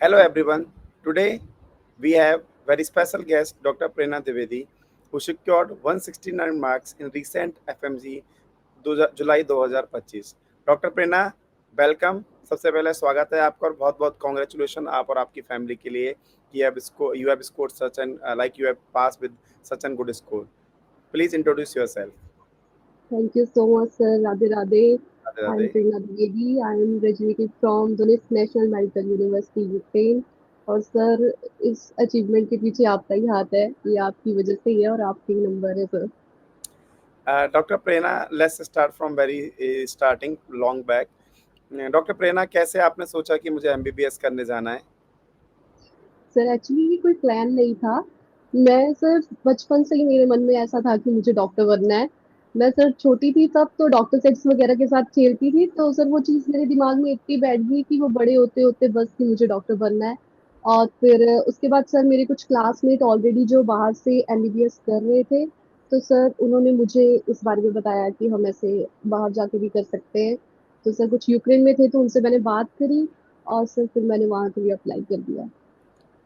Hello everyone. Today we have very special guest Dr. Prerna Dwivedi who secured 169 marks in recent FMG July 2025। Doctor Prerna welcome. सबसे पहले स्वागत है आपका और बहुत बहुत कॉन्ग्रेचुलेशन आप और आपकी फैमिली के लिए कि you have scored such and like you have pass with such and good score. Please introduce yourself. Thank you so much, sir. Radhe Radhe. Radhe I'm Radhe. Prerna Dwivedi. I am graduated from Donetsk National Medical University, Ukraine. और sir इस achievement के पीछे आपका ही हाथ है, ये आपकी वजह से ही है और आपके ही नंबर है sir. Doctor Prerna let's start from very starting long back. Doctor Prerna कैसे आपने सोचा कि मुझे एमबीबीएस करने जाना है? सर एक्चुअली ये कोई प्लान नहीं था। मैं सर बचपन से ही मेरे मन में ऐसा था कि मुझे डॉक्टर बनना है। मैं सर छोटी थी तब तो डॉक्टर सेट्स वगैरह के साथ खेलती थी, तो सर वो चीज़ मेरे दिमाग में इतनी बैठ गई कि वो बड़े होते होते बस कि मुझे डॉक्टर बनना है। और फिर उसके बाद सर मेरे कुछ क्लासमेट ऑलरेडी जो बाहर से एमबीबीएस कर रहे थे, तो सर उन्होंने मुझे इस बारे में बताया कि हम ऐसे बाहर जाके भी कर सकते हैं। तो सर कुछ यूक्रेन में थे तो उनसे मैंने बात करी और सर फिर मैंने वहाँ के लिए अप्लाई कर दिया।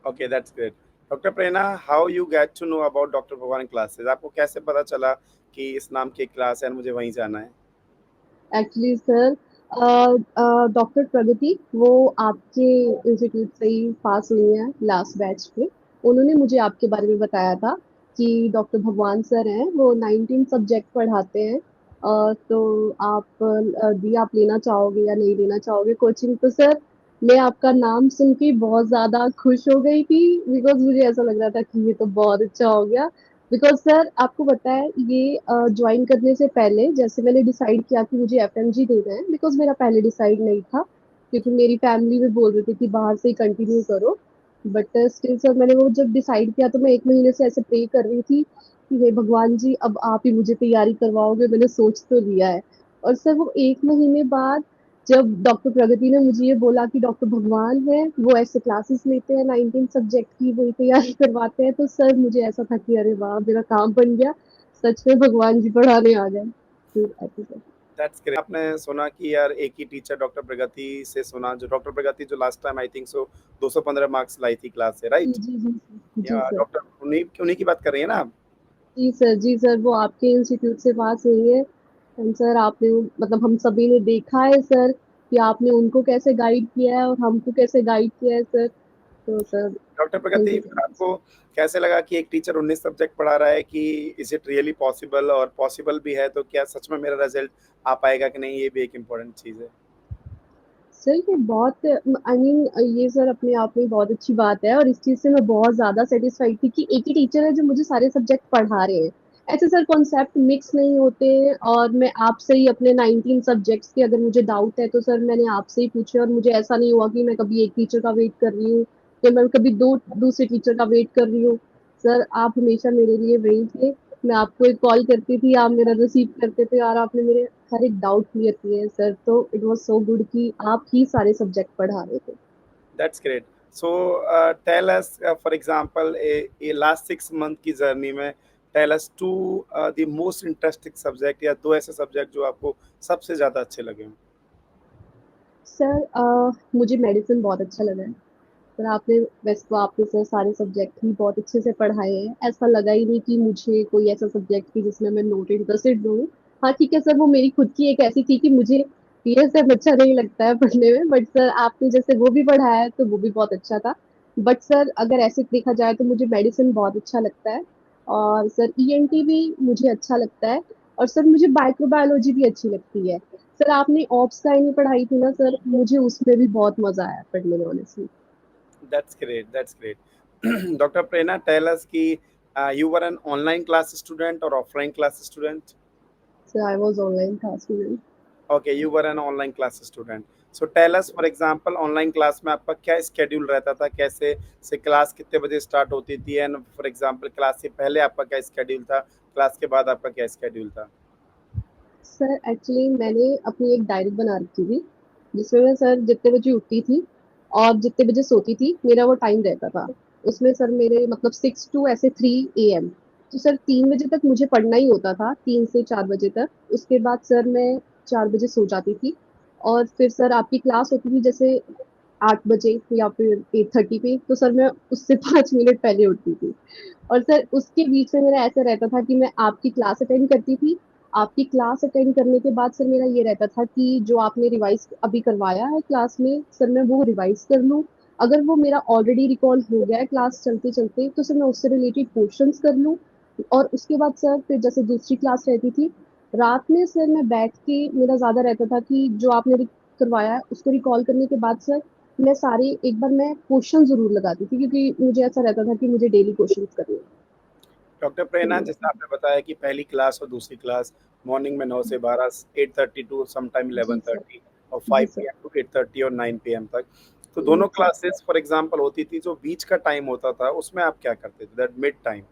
Okay that's great. Doctor Prerna how you get to know about doctor Bhagwan classes? आपको कैसे पता चला कि इस नाम की क्लास है और मुझे वहीं जाना है? एक्चुअली सर डॉक्टर प्रगति वो आपके इंस्टीट्यूट से ही पास हुई हैं लास्ट बैच पे। उन्होंने मुझे आपके बारे में बताया था कि डॉक्टर भगवान सर हैं, वो 19 सब्जेक्ट पढ़ाते हैं। तो आप दी आप लेना चाहोगे या नहीं लेना चाहोगे कोचिंग? तो सर मैं आपका नाम सुन के बहुत ज़्यादा खुश हो गई थी, बिकॉज़ मुझे ऐसा लग रहा था कि ये तो बहुत अच्छा हो गया। बिकॉज़ सर आपको पता है ये जॉइन करने से पहले जैसे मैंने डिसाइड किया कि मुझे एफएमजी देना है, बिकॉज़ मेरा पहले डिसाइड नहीं था, क्योंकि मेरी फैमिली भी बोल रही थी कि बाहर से ही कंटिन्यू करो। बट स्टिल सर मैंने वो जब डिसाइड किया तो मैं 1 महीने से ऐसे प्रे कर रही थी कि हे भगवान जी अब आप ही मुझे तैयारी करवाओगे, मैंने सोच तो लिया है। और सर वो 1 महीने बाद जब डॉक्टर प्रगति ने मुझे ये बोला कि डॉक्टर भगवान है, वो ऐसे क्लासेस लेते हैं 19 सब्जेक्ट की, वही तैयारी करवाते हैं, तो सर मुझे ऐसा था कि अरे वाह! मेरा काम बन गया, सच में भगवान जी पढ़ाने आ गए। फिर ऐसे सर। That's great. आपने सुना कि यार एक ही टीचर डॉक्टर प्रगति से सुना, जो डॉक्टर प्रगति जो last time I think so 215 marks लाई थी क्लास से, जी, राइट? जी, जी, जी, जी या सर। डॉक्टर उन्हीं उन्हीं की बात कर रही है ना आप? जी सर, वो आपके इंस्टीट्यूट से पास हुई है। एंड सर आपने मतलब हम सभी ने देखा है सर कि आपने उनको कैसे गाइड किया है और हमको कैसे गाइड किया है सर। तो sir doctor thank Pragati you so फिर मच। आपको कैसे लगा कि एक टीचर 19 सब्जेक्ट पढ़ा रहा है कि इज इट रियली पॉसिबल, और पॉसिबल भी है तो क्या सच में मेरा रिजल्ट आ पाएगा कि नहीं, ये भी एक इम्पोर्टेंट चीज़ है। सर ये बहुत आई मीन ये सर अपने आप में बहुत अच्छी बात है और इस चीज़ से मैं बहुत ज़्यादा सैटिस्फाइड थी कि एक ही टीचर है जो मुझे सारे सब्जेक्ट पढ़ा रहे हैं। ऐसे सर कॉन्सेप्ट मिक्स नहीं होते हैं और मैं आपसे ही अपने 19 सब्जेक्ट्स के अगर मुझे डाउट है तो सर मैंने आपसे ही पूछे और मुझे ऐसा नहीं हुआ कि मैं कभी एक टीचर का वेट कर रही हूँ या मैं कभी 2 दूसरे टीचर का वेट कर रही हूँ। सर आप हमेशा मेरे लिए वही थे। मैं आपको एक कॉल करती थी, आप मेरा रिसीव करते थे और आपने मेरे हर एक डाउट क्लियर किए सर, तो इट वाज सो गुड कि आप ही सारे सब्जेक्ट पढ़ा रहे थे। That's great. So tell us for example a last 6 month की जर्नी में tell us to the most interesting subject या दो ऐसे सब्जेक्ट जो आपको सबसे ज़्यादा अच्छे लगे हों। सर मुझे मेडिसिन बहुत अच्छा लगा है। सर आपने वैसे तो आपने सर सारे सब्जेक्ट ही बहुत अच्छे से पढ़ाए हैं, ऐसा लगा ही नहीं कि मुझे कोई ऐसा सब्जेक्ट थी जिसमें मैं नॉट इंटरेस्टेड हूँ। हाँ ठीक है सर, वो मेरी खुद की एक ऐसी थी कि मुझे ये सब अच्छा नहीं लगता है पढ़ने में, बट सर आपने जैसे वो भी पढ़ाया है तो वो भी बहुत अच्छा था। बट सर अगर ऐसे देखा जाए तो मुझे मेडिसिन बहुत अच्छा लगता है और सर ईएनटी भी मुझे अच्छा लगता है और सर मुझे माइक्रोबायोलॉजी भी अच्छी लगती है। सर आपने ऑप्स गाइनी पढ़ाई थी ना सर, मुझे उसमें भी बहुत मजा आया पढ़ने में honestly. That's great, that's great. Doctor Prerna tell us कि you were an online class student और offline class student? So I was online class student. Okay, you were an online class student. So tell us for example online class में आपका क्या schedule रहता था, कैसे से class कितने बजे स्टार्ट होती थी, एंड फॉर एग्जांपल क्लास से पहले आपका क्या स्केड्यूल था, क्लास के बाद आपका क्या स्केड्यूल था? सर एक्चुअली मैंने अपनी एक डायरी बना रखी थी जिसमें मैं सर जितने बजे उठती थी और जितने बजे सोती थी मेरा वो टाइम रहता था। उसमें सर मेरे मतलब 6 टू ऐसे 3 AM, तो सर 3 बजे तक मुझे पढ़ना ही होता था, 3 से 4 बजे तक। उसके बाद सर मैं 4 बजे सो जाती थी और फिर सर आपकी क्लास होती थी जैसे 8 बजे या फिर 8:30 पे, तो सर मैं उससे 5 मिनट पहले उठती थी। और सर उसके बीच में मेरा ऐसा रहता था कि मैं आपकी क्लास अटेंड करती थी। आपकी क्लास अटेंड करने के बाद सर मेरा ये रहता था कि जो आपने रिवाइज अभी करवाया है क्लास में, सर मैं वो रिवाइज कर लूँ। अगर वो मेरा ऑलरेडी रिकॉल हो गया है क्लास चलते चलते, तो सर मैं उससे रिलेटेड क्वेश्चंस कर लूँ। और उसके बाद सर फिर जैसे दूसरी क्लास रहती थी, रात में सर मैं बैठ के, मेरा ज्यादा रहता था कि जो आपने करवाया है उसको रिकॉल करने के बाद सर मैं सारे एक बार मैं क्वेश्चन जरूर लगाती थी, क्योंकि मुझे ऐसा रहता था कि मुझे डेली क्वेश्चंस करने हैं। डॉक्टर तो प्रेरणा, ये जैसे आपने बताया कि पहली क्लास और दूसरी क्लास मॉर्निंग में 9 से 12, 8:30 टू समटाइम जी सर। 11:30 और जी 5 सर। पीएम टू 8:30 और 9 पीएम तक। तो जी दोनों सर। क्लासेस फॉर एग्जांपल होती थी, जो बीच का टाइम होता था उसमें आप क्या करते थे, दैट मिड टाइम?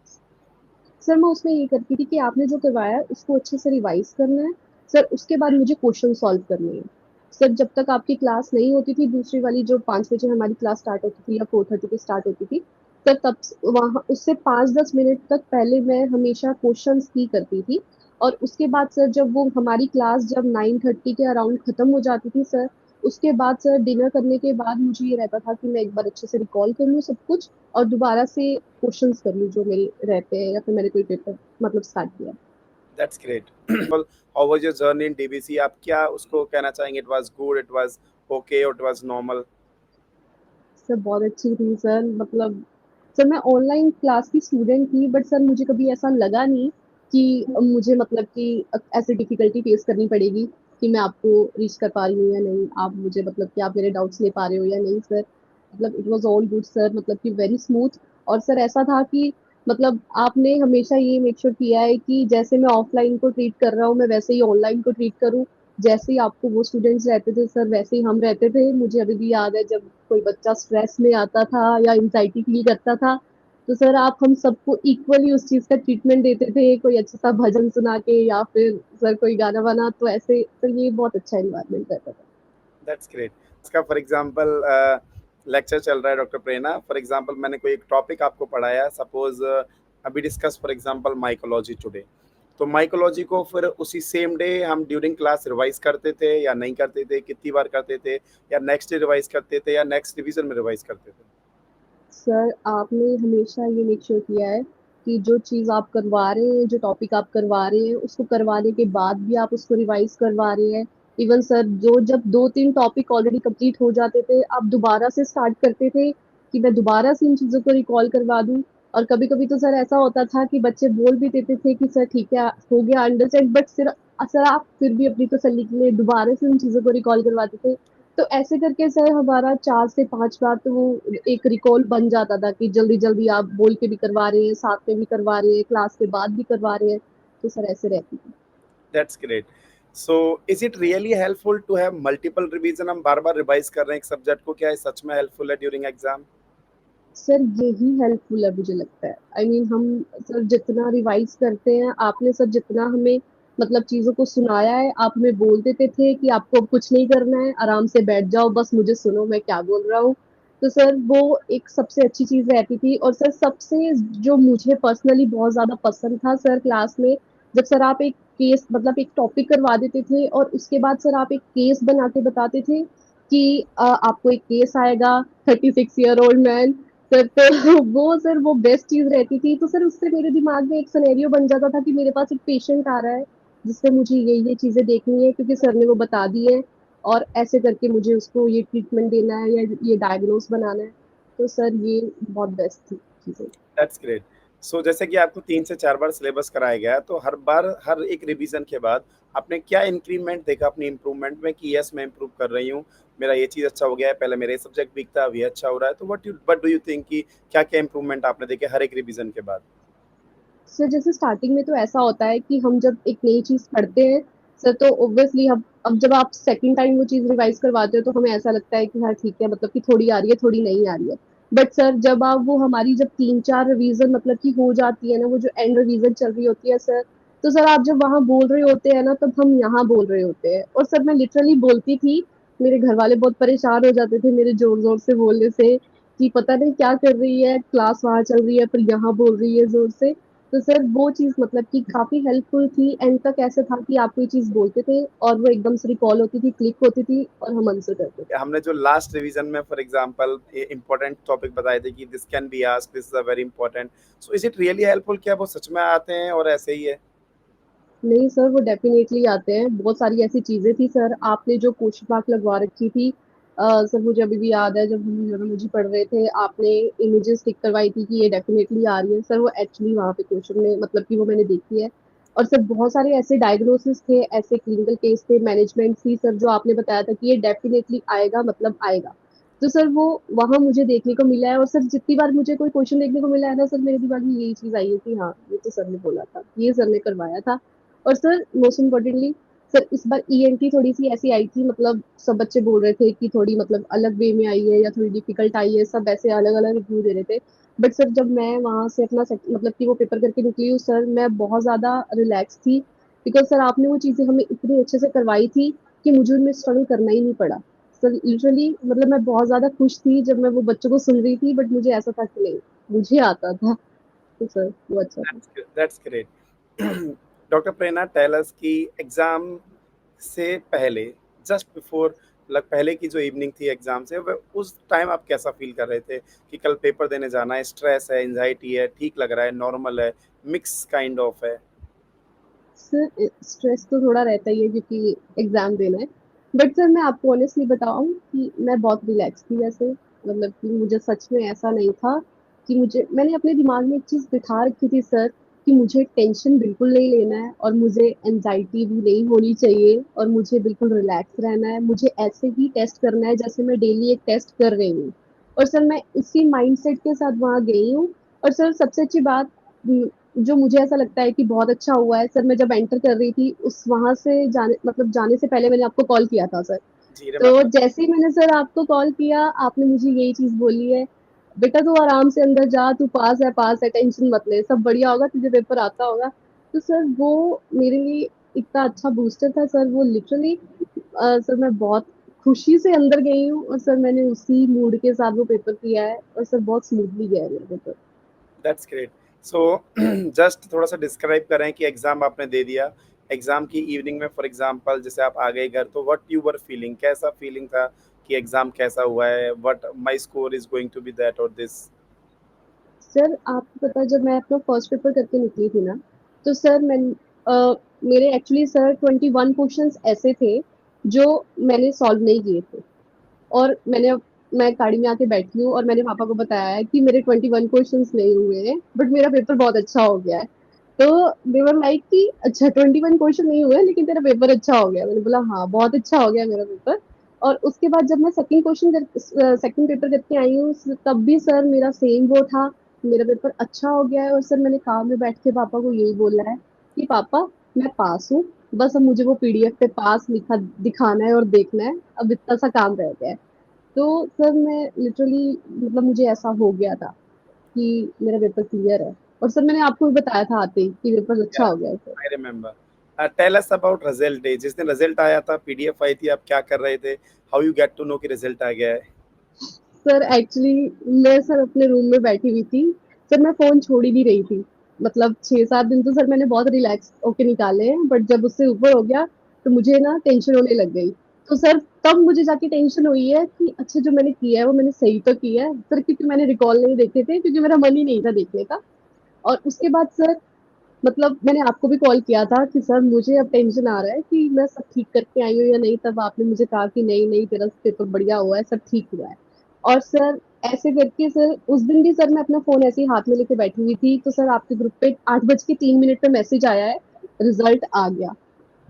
सर मैं उसमें ये करती थी कि आपने जो करवाया है उसको अच्छे से रिवाइज करना है। सर उसके बाद मुझे क्वेश्चन सॉल्व करने हैं। सर जब तक आपकी क्लास नहीं होती थी दूसरी वाली, जो 5 बजे हमारी क्लास स्टार्ट होती थी या 4:30 पे स्टार्ट होती थी, सर तब वहाँ उससे 5-10 मिनट तक पहले मैं हमेशा क्वेश्चंस ही करती थी। और उसके बाद सर जब वो हमारी क्लास जब 9:30 के अराउंड खत्म हो जाती थी सर, उसके बाद सर डिनर करने के बाद मुझे ये रहता था कि मैं एक बार अच्छे से रिकॉल कर लूँ सब कुछ, और दोबारा से क्वेश्चंस कर लूँ जो मेरे रहते हैं, या फिर मैंने कोई पेपर मतलब स्टार्ट किया। That's great. How was your journey in DBC? आप क्या उसको कहना चाहेंगे, it was good, it was okay और इट वाज नॉर्मल? सर बहुत अच्छी थी सर, मतलब सर मैं ऑनलाइन क्लास की स्टूडेंट थी, बट सर मुझे कभी ऐसा लगा नहीं कि मुझे मतलब कि ऐसे डिफिकल्टी फेस करनी पड़ेगी कि मैं आपको रीच कर पा रही हूँ या नहीं, आप मुझे मतलब कि आप मेरे डाउट्स ले पा रहे हो या नहीं सर। मतलब it was all good sir, मतलब कि वेरी स्मूथ। और सर ऐसा था कि मतलब आपने हमेशा ये मेक श्योर किया है कि जैसे मैं ऑफलाइन को ट्रीट कर रहा हूँ मैं वैसे ही ऑनलाइन को ट्रीट करूँ। जैसे ही आपको वो स्टूडेंट्स रहते थे सर वैसे ही हम रहते थे। मुझे अभी भी याद है जब कोई बच्चा स्ट्रेस में आता था या एंजाइटी फील करता था, तो सर आप हम सबको इक्वली उस चीज का ट्रीटमेंट देते थे, कोई अच्छा सा भजन सुना के या फिर सर कोई गाना बना, तो ऐसे तो ये बहुत अच्छा एनवायरनमेंट रहता था। That's great. इसका फॉर एग्जांपल लेक्चर चल रहा है डॉक्टर प्रेरणा, फॉर एग्जांपल मैंने कोई एक टॉपिक आपको पढ़ाया, सपोज अभी discuss for example mycology today. तो माइकोलॉजी को फिर उसी सेम डे हम ड्यूरिंग क्लास रिवाइज करते थे या नहीं करते थे, कितनी बार करते थे, या नेक्स्ट डे रिवाइज करते थे या नेक्स्ट रिवीजन में रिवाइज करते थे? सर आपने हमेशा ये मेक श्योर किया है कि जो चीज आप करवा रहे हैं, जो टॉपिक आप करवा रहे हैं, उसको करवाने के बाद भी आप उसको रिवाइज करवा रहे हैं। इवन सर जो जब 2-3 टॉपिक ऑलरेडी कंप्लीट हो जाते थे, आप दोबारा से स्टार्ट करते थे कि मैं दोबारा से इन चीजों को रिकॉल करवा दूं। और कभी कभी तो सर ऐसा होता था कि बच्चे बोल भी देते थे कि सर ठीक है हो गया अंडरस्टैंड, बट सिर्फ सर आप फिर भी अपनी तसल्ली के लिए दोबारा से उन चीजों को रिकॉल करवाते थे। तो ऐसे करके सर हमारा 4 से 5 बार तो वो एक रिकॉल बन जाता था कि जल्दी जल्दी आप बोल के भी करवा रहे हैं, साथ में भी करवा रहे हैं, क्लास के बाद भी करवा रहे हैं। तो सर ऐसे रहती थी। That's great. So is it really helpful to have multiple revision? हम बार बार रिवाइज कर रहे हैं एक सब्जेक्ट को, क्या ये सच में हेल्पफुल है ड्यूरिंग एग्जाम? सर यही हेल्पफुल है मुझे लगता है। आई मीन हम सर जितना रिवाइज करते हैं, आपने सर जितना हमें मतलब चीजों को सुनाया है, आप हमें बोल देते थे कि आपको अब कुछ नहीं करना है, आराम से बैठ जाओ, बस मुझे सुनो मैं क्या बोल रहा हूँ। तो सर वो एक सबसे अच्छी चीज रहती थी। और सर सबसे जो मुझे पर्सनली बहुत ज्यादा पसंद था सर क्लास में, जब सर आप एक केस मतलब एक टॉपिक करवा देते थे और उसके बाद सर आप एक केस बना के बताते थे कि आपको एक केस आएगा, 36 ईयर ओल्ड मैन। सर तो वो सर वो बेस्ट चीज रहती थी। तो सर उससे मेरे दिमाग में एक सिनेरियो बन जाता था कि मेरे पास एक पेशेंट आ रहा है जिससे मुझे ये चीजें देखनी है, क्योंकि सर ने वो बता दी है, और ऐसे करके मुझे उसको ये ट्रीटमेंट देना है या ये डायग्नोस बनाना है। तो सर ये बहुत बेस्ट थी चीजें। That's great. सो जैसे कि आपको 3 से 4 बार सिलेबस कराया गया, तो हर बार हर एक रिवीजन के बाद आपने क्या इंक्रीमेंट देखा अपनी इम्प्रूवमेंट में कि यस मैं इम्प्रूव कर रही हूँ, मेरा ये चीज़ अच्छा हो गया है, पहले मेरे सब्जेक्ट वीक था अब ये अच्छा हो रहा है? तो व्हाट डू यू थिंक कि क्या क्या इंप्रूवमेंट आपने देखे हर एक रिवीजन के बाद? सर जैसे स्टार्टिंग में तो ऐसा होता है कि हम जब एक नई चीज पढ़ते हैं सर, तो ऑब्वियसली हम अब जब आप सेकंड टाइम वो चीज रिवाइज करवाते हो तो हमें ऐसा लगता है कि हाँ ठीक है, मतलब कि थोड़ी आ रही है थोड़ी नहीं आ रही है। बट सर जब आप वो हमारी जब 3-4 रिवीजन मतलब कि हो जाती है ना, वो जो एंड रिवीजन चल रही होती है सर, तो सर आप जब वहां बोल रहे होते हैं ना, तब हम यहाँ बोल रहे होते हैं। और सर मैं लिटरली बोलती थी, मेरे घर वाले बहुत परेशान हो जाते थे मेरे जोर जोर से बोलने से कि पता नहीं क्या कर रही है, क्लास वहां चल रही है पर यहाँ बोल रही है जोर से। तो सर वो चीज़ मतलब कि काफ़ी हेल्पफुल थी। एंड तक ऐसा था कि आप कोई चीज़ बोलते थे और वो एकदम से रिकॉल होती थी, क्लिक होती थी और हम आंसर करते थे। हमने जो लास्ट रिवीजन में फॉर एग्जांपल इंपॉर्टेंट टॉपिक बताए थे कि this can be asked, this is a very important, so is it really helpful? क्या वो सच में आते हैं और ऐसे ही है? नहीं सर, वो डेफ़िनेटली आते हैं। बहुत सारी ऐसी चीज़ें थी सर, आपने जो क्वेश्चन मार्क लगवा रखी थी सर मुझे अभी भी याद है जब हम न्यूरोलॉजी पढ़ रहे थे, आपने इमेजेस टिक करवाई थी कि ये डेफ़िनेटली आ रही है। सर वो एक्चुअली वहाँ पे क्वेश्चन में मतलब कि वो मैंने देखी है। और सर बहुत सारे ऐसे डायग्नोसिस थे, ऐसे क्लिनिकल केस थे, मैनेजमेंट थी सर जो आपने बताया था कि ये डेफ़िनेटली आएगा मतलब आएगा। तो सर वो वहाँ मुझे देखने को मिला है। और सर जितनी बार मुझे कोई क्वेश्चन देखने को मिला है ना सर, मेरे दिमाग में यही चीज़ आई है कि हाँ, ये तो सर ने बोला था, ये सर ने करवाया था। और सर मोस्ट इम्पोर्टेंटली सर इस बार ईएनटी थोड़ी सी ऐसी आई थी, मतलब सब बच्चे बोल रहे थे कि थोड़ी मतलब अलग वे में आई है या थोड़ी डिफिकल्ट आई है, सब ऐसे अलग अलग रिव्यू दे रहे थे। बट सर जब मैं वहां से अपना मतलब कि वो पेपर करके निकली हूँ सर, मैं बहुत ज्यादा रिलैक्स थी। बिकॉज सर आपने वो चीजें हमें इतनी अच्छे से करवाई थी कि मुझे उनमें स्ट्रगल करना ही नहीं पड़ा। सर लिटरली मतलब मैं बहुत ज्यादा खुश थी जब मैं वो बच्चों को सुन रही थी, बट मुझे ऐसा था कि नहीं, मुझे आता था। तो सर वो अच्छा था। That's great. Doctor Prerna tell us कि एग्जाम से पहले, जस्ट बिफोर, मतलब पहले की जो इवनिंग थी एग्जाम से, उस टाइम आप कैसा फील कर रहे थे कि कल पेपर देने जाना है, स्ट्रेस है, एंजाइटी है, ठीक लग रहा है, नॉर्मल है, मिक्स काइंड ऑफ है? सर स्ट्रेस तो थोड़ा रहता ही है क्योंकि एग्जाम देना है। बट सर मैं आपको ऑनेस्टली बताऊं कि मैं बहुत रिलैक्स थी वैसे। मतलब कि मुझे सच में ऐसा नहीं था कि मुझे, मैंने अपने दिमाग में एक चीज बिठा रखी थी सर कि मुझे टेंशन बिल्कुल नहीं लेना है और मुझे एनजाइटी भी नहीं होनी चाहिए और मुझे बिल्कुल रिलैक्स रहना है। मुझे ऐसे ही टेस्ट करना है जैसे मैं डेली एक टेस्ट कर रही हूँ। और सर मैं इसी माइंडसेट के साथ वहां गई हूँ। और सर सबसे अच्छी बात जो मुझे ऐसा लगता है कि बहुत अच्छा हुआ है सर, मैं जब एंटर कर रही थी उस वहां से जाने मतलब जाने से पहले मैंने आपको कॉल किया था सर। जी, तो रिमेम्बर। जैसे ही मैंने सर आपको कॉल किया, आपने मुझे यही चीज बोली है, बेटा तू आराम से अंदर जा, तू पास है, टेंशन मत ले, सब बढ़िया होगा, तुझे पेपर आता होगा। तो सर वो मेरे लिए इतना अच्छा बूस्टर था सर, वो लिटरली सर मैं बहुत खुशी से अंदर गई हूँ और सर मैंने उसी मूड के साथ वो पेपर किया है और सर बहुत स्मूथली गया है मेरा paper. That's great. So just थोड़ा सा डिस्क्राइब करें कि एग्जाम आपने दे दिया, एग्जाम की इवनिंग में फॉर एग्जांपल जैसे आप आ गए घर, तो व्हाट यू वर फीलिंग, कैसा फीलिंग था कि एग्जाम कैसा हुआ है, what my score is going to be that और दिस? सर आपको पता है जब मैं अपना फर्स्ट पेपर करके निकली थी ना, तो सर मैं मेरे एक्चुअली सर 21 क्वेश्चंस ऐसे थे जो मैंने सॉल्व नहीं किए थे। और मैं गाड़ी में आके बैठी हूँ और मैंने पापा को बताया है कि मेरे 21 क्वेश्चंस नहीं हुए हैं बट मेरा पेपर बहुत अच्छा हो गया है। तो दे वर लाइक कि अच्छा 21 क्वेश्चन नहीं हुए लेकिन तेरा पेपर अच्छा हो गया। मैंने बोला हाँ बहुत अच्छा हो गया मेरा पेपर। और उसके बाद जब मैं सेकंड पेपर करके आई हूँ तब भी सर मेरा सेम वो था, मेरा पेपर अच्छा हो गया है। और सर मैंने कार में बैठ के पापा को यही बोला है कि पापा मैं पास हूँ, बस अब मुझे वो पीडीएफ पे पास लिखा दिखाना है और देखना है, अब इतना सा काम रह गया है। तो सर मैं लिटरली मतलब मुझे ऐसा हो गया था कि मेरा पेपर क्लियर है। और सर मैंने आपको भी बताया था आते ही कि पेपर अच्छा या, हो गया है sir. I remember. Tell us about result day, जिस दिन रिजल्ट आया था, पीडीएफ आई थी, आप क्या कर रहे थे, how you get to know कि रिजल्ट आ गया है? सर एक्चुअली मैं सर अपने रूम में बैठी हुई थी। सर मैं फोन छोड़ ही नहीं रही थी। मतलब 6-7 दिन तो सर मैंने बहुत रिलैक्स होके निकाले हैं, बट जब उससे ऊपर हो गया तो मुझे ना टेंशन होने लग गई। तो सर तब मुझे जाके टेंशन हुई है कि अच्छा जो मैंने किया है वो मैंने सही तो किया है सर, क्योंकि मैंने रिकॉल नहीं देखे थे क्योंकि मेरा मन ही नहीं था देखने का। और उसके बाद सर मतलब मैंने आपको भी कॉल किया था कि सर मुझे अब टेंशन आ रहा है कि मैं सब ठीक करके आई हूँ या नहीं, तब आपने मुझे कहा कि नहीं नहीं तेरा पेपर बढ़िया हुआ है, सब ठीक हुआ है। और सर ऐसे करके सर उस दिन भी सर मैं अपना फोन ऐसे ही हाथ में लेके बैठी हुई थी तो सर आपके ग्रुप पे 8:03 पे मैसेज आया है, रिजल्ट आ गया।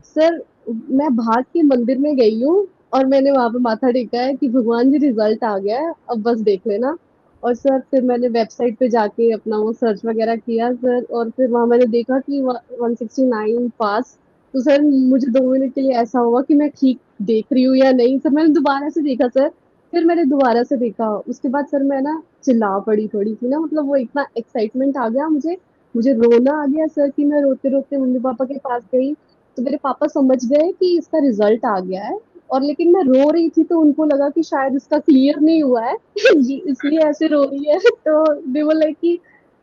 सर मैं भाग के मंदिर में गई हूँ और मैंने वहां पे माथा टेका है कि भगवान जी रिजल्ट आ गया है, अब बस देख लेना। और सर फिर मैंने वेबसाइट पे जाके अपना वो सर्च वगैरह किया सर, और फिर वहां मैंने देखा कि 169 पास। तो सर मुझे 2 मिनट के लिए ऐसा हुआ कि मैं ठीक देख रही हूँ या नहीं। सर मैंने दोबारा से देखा सर, फिर मैंने दोबारा से देखा, उसके बाद सर मैं ना चिल्ला पड़ी थोड़ी सी ना, मतलब वो इतना एक्साइटमेंट आ गया मुझे, मुझे रोना आ गया सर कि मैं रोते रोते मम्मी पापा के पास गई। तो मेरे पापा समझ गए कि इसका रिजल्ट आ गया है। और लेकिन मैं रो रही थी तो उनको लगा कि शायद इसका क्लियर नहीं हुआ है ये इसलिए ऐसे रो रही है तो दे वर लाइक कि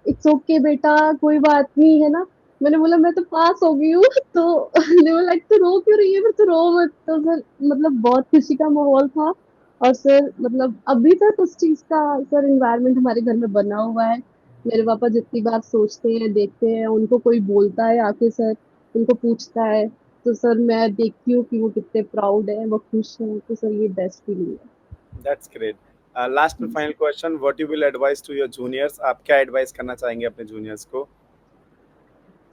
इट्स ओके बेटा, कोई बात नहीं है ना। मैंने बोला मैं तो पास हो गई हूँ। तो they were like, तो रो क्यों रही है, फिर तो रो मत। तो सर मतलब बहुत खुशी का माहौल था। और सर मतलब अभी तक उस चीज का सर एनवायरनमेंट हमारे घर में बना हुआ है। मेरे पापा जितनी बार सोचते हैं देखते हैं, उनको कोई बोलता है आके सर, उनको पूछता है, तो सर मैं देखती हूँ कि वो कितने प्राउड है, वो खुश है। तो सर ये best feeling that's great. Last end है। Final question, what you will advice to your juniors? आप क्या एडवाइस करना चाहेंगे अपने जूनियर्स को?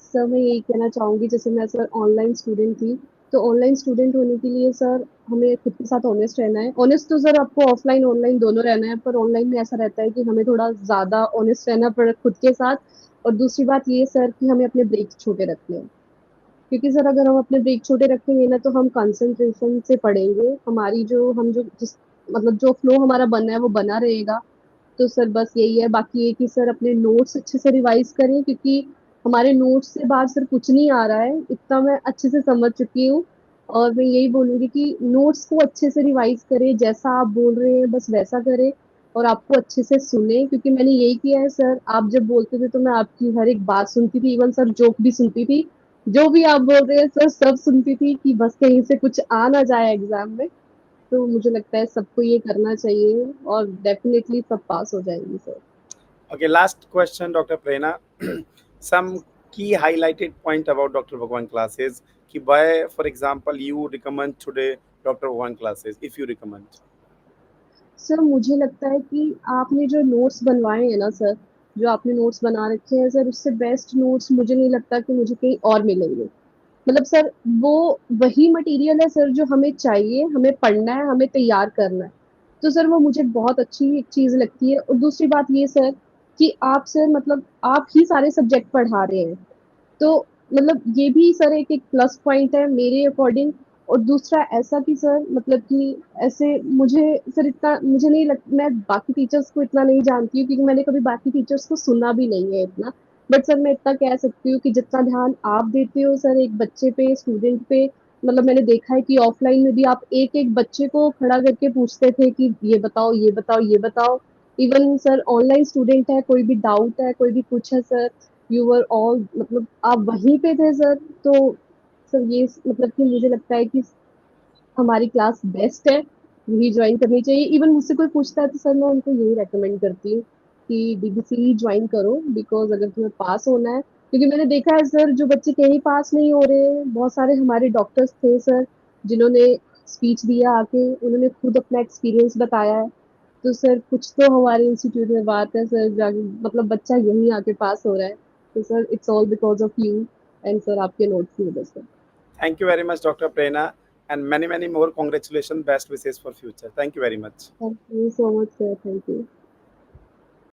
सर मैं यही कहना चाहूंगी, जैसे मैं सर ऑनलाइन स्टूडेंट थी, तो ऑनलाइन स्टूडेंट होने के लिए सर हमें खुद के साथ ऑनेस्ट रहना है। ऑनेस्ट तो सर आपको ऑफलाइन ऑनलाइन दोनों रहना है, पर ऑनलाइन में ऐसा रहता है कि हमें थोड़ा ज्यादा ऑनेस्ट रहना पड़े खुद के साथ। और दूसरी बात ये सर कि हमें अपने ब्रेक छोटे रखने हैं, क्योंकि सर अगर हम अपने ब्रेक छोटे रखेंगे ना तो हम कंसंट्रेशन से पढ़ेंगे, हमारी जो हम जो जिस मतलब जो फ्लो हमारा बना है वो बना रहेगा। तो सर बस यही है, बाकी ये कि सर अपने नोट्स अच्छे से रिवाइज करें, क्योंकि हमारे नोट्स से बाहर सर कुछ नहीं आ रहा है, इतना मैं अच्छे से समझ चुकी हूँ। और मैं यही बोलूंगी कि नोट्स को अच्छे से रिवाइज करें, जैसा आप बोल रहे हैं बस वैसा करें। और आपको अच्छे से सुने, क्योंकि मैंने यही किया है सर, आप जब बोलते थे तो मैं आपकी हर एक बात सुनती थी, इवन सर जोक भी सुनती थी। जो भी आप बोल रहे हैं सर सब सुनती थी, कि बस कहीं से कुछ आ ना जाए एग्जाम में। तो मुझे लगता है सबको ये करना चाहिए, और डेफिनेटली सब पास हो जाएंगे sir. Okay, last question, Dr. Prerna. Some key highlighted point about Dr. Bhagwan classes. कि why, for example, you recommend today Dr. Bhagwan classes, if you recommend. Sir मुझे लगता है कि आपने जो नोट्स बनवाए हैं ना सर, जो आपने नोट्स बना रखे हैं सर, उससे बेस्ट नोट्स मुझे नहीं लगता कि मुझे कहीं और मिलेंगे। मतलब सर वो वही मटेरियल है सर जो हमें चाहिए, हमें पढ़ना है, हमें तैयार करना है। तो सर वो मुझे बहुत अच्छी एक चीज लगती है। और दूसरी बात ये सर कि आप सर मतलब आप ही सारे सब्जेक्ट पढ़ा रहे हैं, तो मतलब ये भी सर एक एक प्लस पॉइंट है मेरे अकॉर्डिंग। और दूसरा ऐसा कि सर मतलब कि ऐसे मुझे सर इतना मुझे नहीं लग, मैं बाकी टीचर्स को इतना नहीं जानती हूँ, क्योंकि मैंने कभी बाकी टीचर्स को सुना भी नहीं है इतना। बट सर मैं इतना कह सकती हूँ कि जितना ध्यान आप देते हो सर एक बच्चे पे, स्टूडेंट पे, मतलब मैंने देखा है कि ऑफलाइन में भी आप एक एक बच्चे को खड़ा करके पूछते थे कि ये बताओ ये बताओ ये बताओ। इवन सर ऑनलाइन स्टूडेंट है, कोई भी डाउट है, कोई भी कुछ है सर, यू वर ऑल मतलब आप वहीं पे थे सर। तो सर ये मतलब कि मुझे लगता है कि हमारी क्लास बेस्ट है, यही ज्वाइन करनी चाहिए। इवन मुझसे कोई पूछता है तो सर मैं उनको यही रेकमेंड करती हूँ कि डीबीसी ज्वाइन करो, बिकॉज अगर तुम्हें पास होना है, क्योंकि मैंने देखा है सर जो बच्चे कहीं पास नहीं हो रहे हैं, बहुत सारे हमारे डॉक्टर्स थे सर जिन्होंने स्पीच दिया आके, उन्होंने खुद अपना एक्सपीरियंस बताया है। तो सर कुछ तो हमारे इंस्टीट्यूट में बात है सर, मतलब बच्चा यहीं आके पास हो रहा है। तो sir it's all because of you, and sir आपके नोट्स की वजह से। Thank you very much, Dr. Prerna, and many, many more congratulations. Best wishes for future. Thank you very much. Thank you so much sir, thank you.